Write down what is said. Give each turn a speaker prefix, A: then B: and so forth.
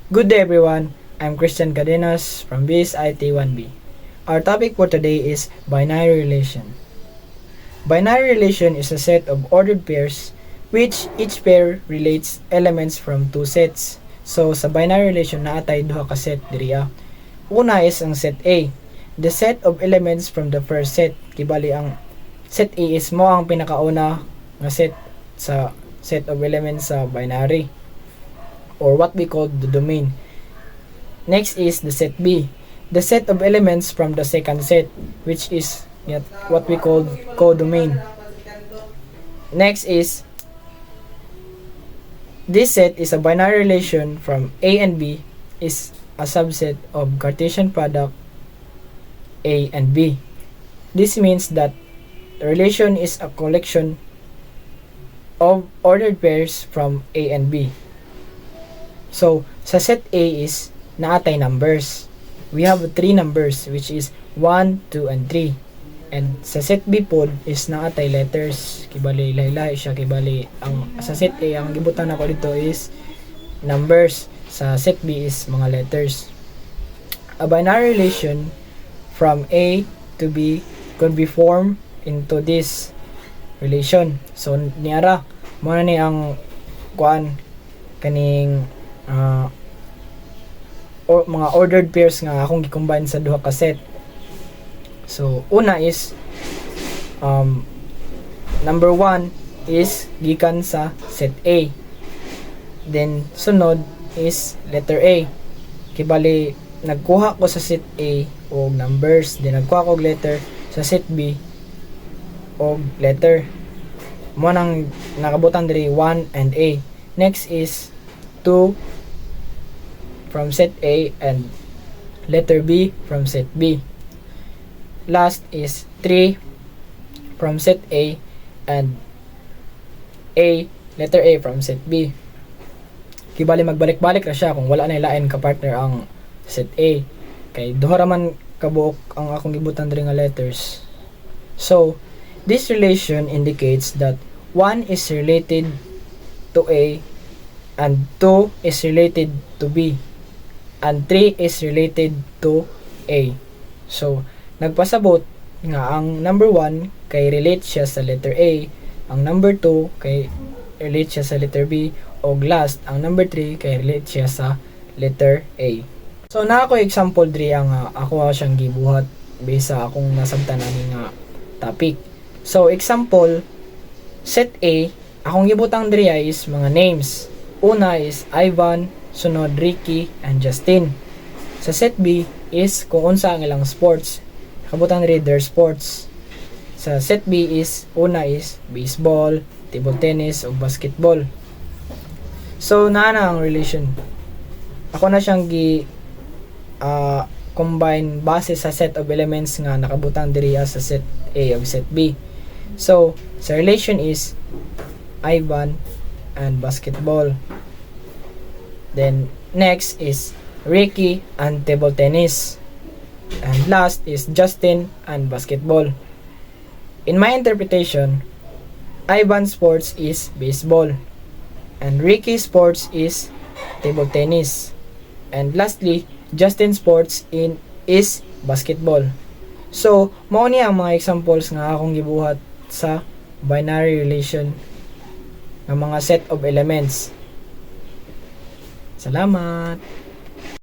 A: Good day everyone, I'm Christian Cadenas from BSIT 1B. Our topic for today is binary relation. Binary relation is a set of ordered pairs which each pair relates elements from two sets. So sa binary relation naatay duha ka set diriya. Una is ang set A, the set of elements from the first set. Kibali ang set A is mo ang pinakauna nga set sa set of elements sa binary, or what we call the domain. Next is the set B, the set of elements from the second set, which is what we call codomain. Next is this set is a binary relation from A and B is a subset of Cartesian product A and B. This means that the relation is a collection of ordered pairs from A and B. So, sa set A is naatay numbers. We have three numbers which is 1, 2, and 3. And sa set B pod is naatay letters. Kibali lahi-lahi siya. Kibali ang sa set A ang gibutan nako dito is numbers. Sa set B is mga letters. A binary relation from A to B could be formed into this relation. So niara mo na ni ang kuan kaning or mga ordered pairs nga akong gi-combine sa duha ka set. So una is number 1 is gikan sa set A. Then sunod is letter A. Kibali nagkuha ko sa set A og numbers, then nagkuha ko og letter sa set B og letter. Mo nang nakabutan diri 1 and A. Next is 2 from set A and letter B from set B. Last is 3 from set A and letter A from set B. Kibali magbalik-balik ra siya kung wala na ilain ka partner ang set A. Kay duha ra man kabuok ang akong gibutan diri nga letters. So, this relation indicates that 1 is related to A and 2 is related to B and 3 is related to A. So, nagpasabot nga ang number 1 kay relate siya sa letter A, ang number 2 kay relate siya sa letter B, o last, ang number 3 kay relate siya sa letter A. So, na ako example diri ang ako siyang gibuhat based sa akong nasabtan ani nga topic. So, example, set A, akong gibutang diri is mga names. Una is Ivan, sunod Ricky, and Justin. Sa set B is kung unsa ang ilang sports. Kabutan rin their sports. Sa set B is una is baseball, table tennis, o basketball. So, naa ang relation. Ako na siyang combine base sa set of elements nga nakabutan diri sa set A o set B. So, sa relation is Ivan and basketball. Then next is Ricky and table tennis. And last is Justin and basketball. In my interpretation, Ivan's sports is baseball and Ricky's sports is table tennis. And lastly, Justin's sports is basketball. So, mao ni ang mga examples nga akong gibuhat sa binary relation ng mga set of elements. Salamat!